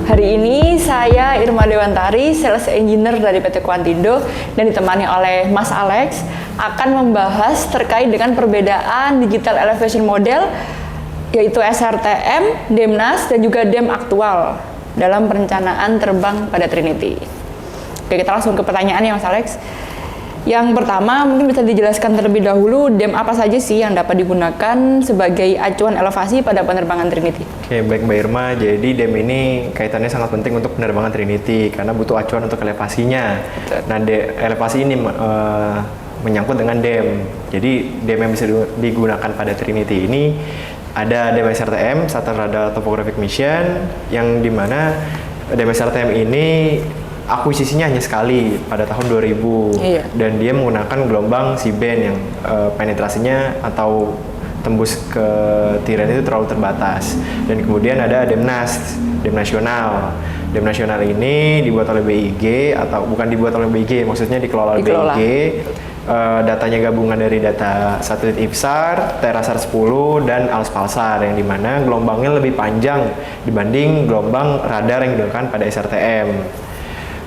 Hari ini saya Irma Dewantari, Sales Engineer dari PT Quantindo dan ditemani oleh Mas Alex akan membahas terkait dengan perbedaan Digital Elevation Model yaitu SRTM, DEMNAS dan juga DEM aktual dalam perencanaan terbang pada Trinity. Oke, kita langsung ke pertanyaannya Mas Alex. Yang pertama, mungkin bisa dijelaskan terlebih dahulu DEM apa saja sih yang dapat digunakan sebagai acuan elevasi pada penerbangan Trinity? Oke, baik Mbak Irma. Jadi DEM ini kaitannya sangat penting untuk penerbangan Trinity karena butuh acuan untuk elevasinya. Betul. Nah, elevasi ini menyangkut dengan DEM. Jadi DEM yang bisa digunakan pada Trinity ini ada DEM SRTM, Shuttle Radar Topographic Mission, yang dimana DEM SRTM ini akuisisinya hanya sekali pada tahun 2000. Iya. Dan dia menggunakan gelombang C-band yang penetrasinya atau tembus ke tiran itu terlalu terbatas. Dan kemudian ada DEMNAS, DEM nasional. DEM nasional ini dibuat oleh BIG atau bukan dibuat oleh BIG, maksudnya dikelola oleh BIG. Datanya gabungan dari data satelit IPSAR, TerraSAR 10 dan ALS-PALSAR, yang dimana gelombangnya lebih panjang dibanding gelombang radar yang digunakan pada SRTM.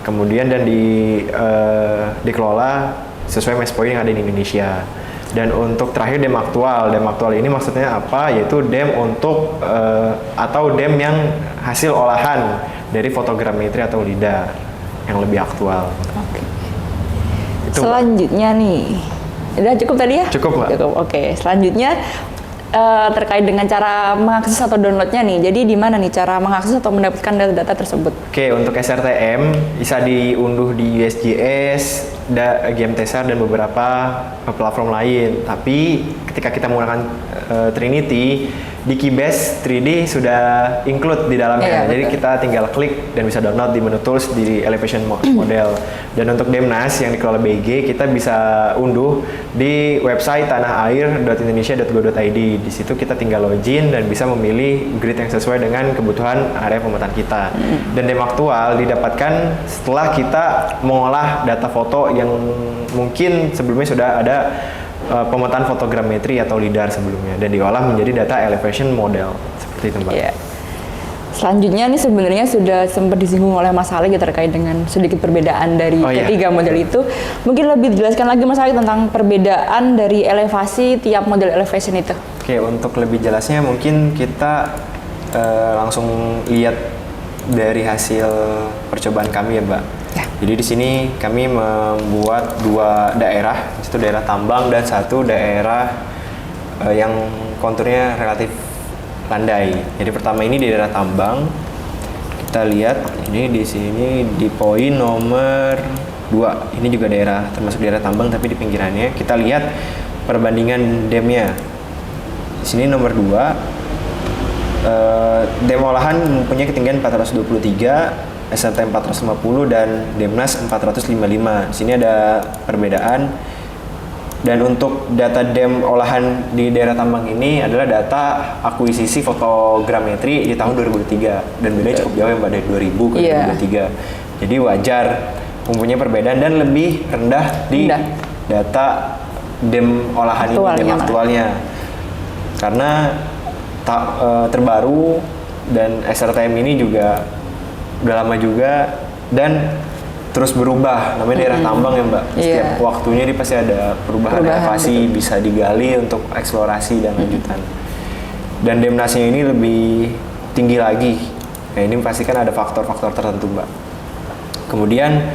Kemudian dan dikelola sesuai mass point yang ada di Indonesia. Dan untuk terakhir DEM aktual ini maksudnya apa? Yaitu DEM untuk atau DEM yang hasil olahan dari fotogrametri atau LIDAR yang lebih aktual. Oke. Itu, selanjutnya nih, udah cukup tadi ya? Cukup, Mbak. Cukup. Oke, selanjutnya terkait dengan cara mengakses atau downloadnya nih. Jadi di mana nih cara mengakses atau mendapatkan data-data tersebut? Oke, untuk SRTM bisa diunduh di USGS, GMTSR dan beberapa platform lain. Tapi ketika kita menggunakan Trinity, di Keybase 3D sudah include di dalamnya. Iya, jadi betul. kita tinggal klik dan bisa download di menu tools di Elevation Model. Dan untuk DEMNAS yang dikelola BIG, kita bisa unduh di website tanaair.indonesia.go.id. Di situ kita tinggal login dan bisa memilih grid yang sesuai dengan kebutuhan area pemetaan kita. Dan DEM aktual didapatkan setelah kita mengolah data foto yang mungkin sebelumnya sudah ada pemetaan fotogrametri atau LIDAR sebelumnya dan diolah menjadi data elevation model seperti itu Mbak. Iya. Selanjutnya nih sebenarnya sudah sempat disinggung oleh Mas Alex ya, terkait dengan sedikit perbedaan dari ketiga model itu. Mungkin lebih dijelaskan lagi Mas Alex tentang perbedaan dari elevasi tiap model elevation itu. Oke, untuk lebih jelasnya mungkin kita langsung lihat dari hasil percobaan kami ya Mbak. Ya. Jadi di sini kami membuat dua daerah, satu daerah tambang dan satu daerah yang konturnya relatif landai. Jadi pertama ini di daerah tambang, kita lihat ini di sini di poin nomor 2. Ini juga daerah termasuk daerah tambang tapi di pinggirannya. Kita lihat perbandingan DEM-nya. Di sini nomor 2. DEM olahan mempunyai ketinggian 423. SRTM 450 dan DEMNAS 455. Di sini ada perbedaan. Dan untuk data DEM olahan di daerah tambang ini adalah data akuisisi fotogrametri di tahun 2003 dan bedanya cukup jauh ya Mbak, dari 2000 ke 2023. Jadi wajar mempunyai perbedaan dan lebih rendah di data DEM olahan ini, DEM aktualnya. Karena terbaru dan SRTM ini juga udah lama juga dan terus berubah, namanya daerah tambang ya Mbak. Setiap waktunya dia pasti ada perubahan elevasi, bisa digali untuk eksplorasi dan lanjutan. Dan DEMNAS-nya ini lebih tinggi lagi. Nah ini pastikan ada faktor-faktor tertentu Mbak. Kemudian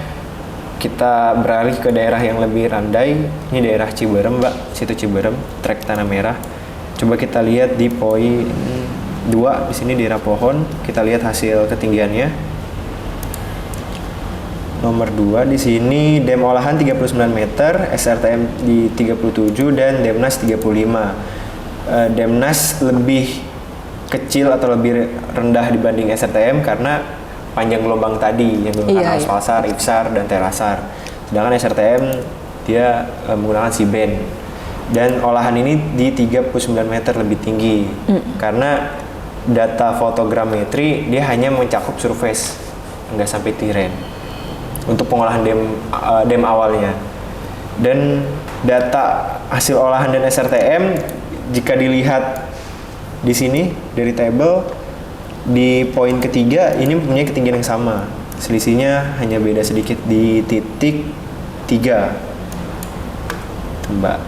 kita beralih ke daerah yang lebih randai. Ini daerah Ciberem Mbak, situ Ciberem, trek Tanah Merah. Coba kita lihat di poin 2, di sini daerah pohon. Kita lihat hasil ketinggiannya. Nomor 2 di sini DEM olahan 39 meter, SRTM di 37 dan DEMNAS 35. DEMNAS lebih kecil atau lebih rendah dibanding SRTM karena panjang gelombang tadi yang menggunakan ALS-PALSAR, IPSAR dan TerraSAR. Sedangkan SRTM dia menggunakan C-band. Dan olahan ini di 39 meter lebih tinggi karena data fotogrametri dia hanya mencakup surface, nggak sampai terrain untuk pengolahan DEM awalnya. Dan data hasil olahan dan SRTM jika dilihat di sini dari table Di poin ketiga ini mempunyai ketinggian yang sama. Selisihnya hanya beda sedikit di titik 3. Tuh, Mbak.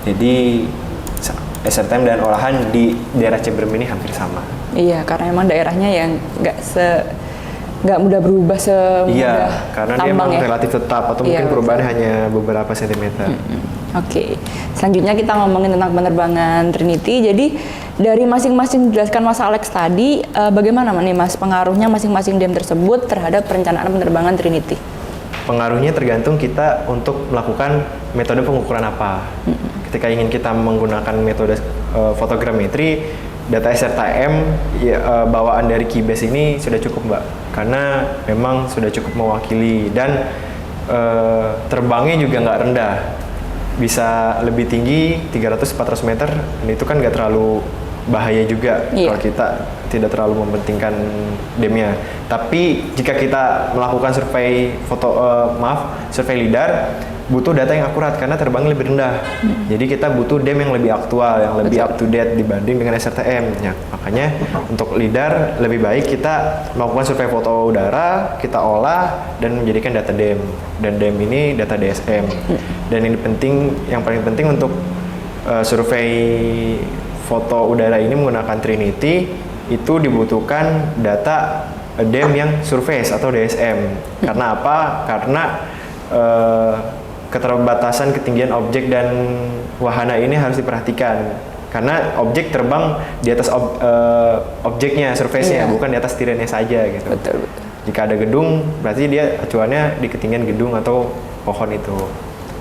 Jadi SRTM dan olahan di daerah Ciberem ini hampir sama. Iya, karena emang daerahnya yang nggak mudah berubah semudah Iya, karena dia tambang memang ya. relatif tetap atau Iya, mungkin betul. perubahannya hanya beberapa sentimeter. Oke, selanjutnya kita ngomongin tentang penerbangan Trinity. Jadi dari masing-masing dijelaskan Mas Alex tadi, bagaimana nih Mas pengaruhnya masing-masing dam tersebut terhadap perencanaan penerbangan Trinity? Pengaruhnya tergantung kita untuk melakukan metode pengukuran apa. Ketika ingin kita menggunakan metode fotogrametri, data SRTM bawaan dari Keybase ini sudah cukup, Mbak, karena memang sudah cukup mewakili dan terbangnya juga nggak rendah, bisa lebih tinggi 300-400 meter, dan itu kan nggak terlalu bahaya juga Iya. kalau kita tidak terlalu mementingkan damnya. Tapi jika kita melakukan survei survei lidar, butuh data yang akurat karena terbangnya lebih rendah. Jadi kita butuh dam yang lebih aktual, yang lebih up to date dibanding dengan SRTM. Ya, makanya untuk lidar lebih baik kita melakukan survei foto udara, kita olah dan menjadikan data dam. Dan dam ini data DSM. Dan yang paling penting untuk survei foto udara ini menggunakan Trinity, itu dibutuhkan data dam yang surface atau DSM. Karena apa? Karena keterbatasan ketinggian objek dan wahana ini harus diperhatikan. Karena objek terbang di atas objeknya, surface-nya, Iya. bukan di atas tirannya saja gitu. Betul. Jika ada gedung, berarti dia acuannya di ketinggian gedung atau pohon itu.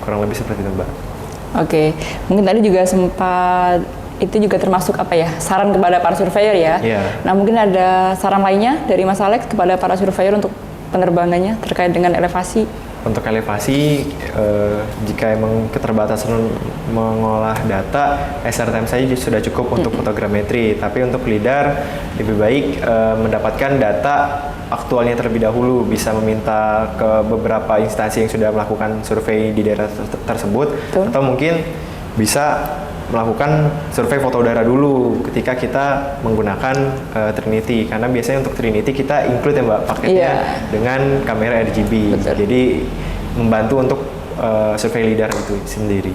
Kurang lebih seperti itu, Mbak. Oke, mungkin tadi juga sempat itu juga termasuk apa ya, saran kepada para surveyor ya. Iya. Nah mungkin ada saran lainnya dari Mas Alex kepada para surveyor untuk penerbangannya terkait dengan elevasi. Untuk elevasi, jika emang keterbatasan mengolah data, SRTM saja sudah cukup untuk fotogrametri. Tapi untuk lidar, lebih baik mendapatkan data aktualnya terlebih dahulu. Bisa meminta ke beberapa instansi yang sudah melakukan survei di daerah tersebut. Betul. Atau mungkin bisa melakukan survei foto udara dulu ketika kita menggunakan Trinity, karena biasanya untuk Trinity kita include ya Mbak paketnya dengan kamera RGB. Betul. Jadi membantu untuk survei lidar itu sendiri.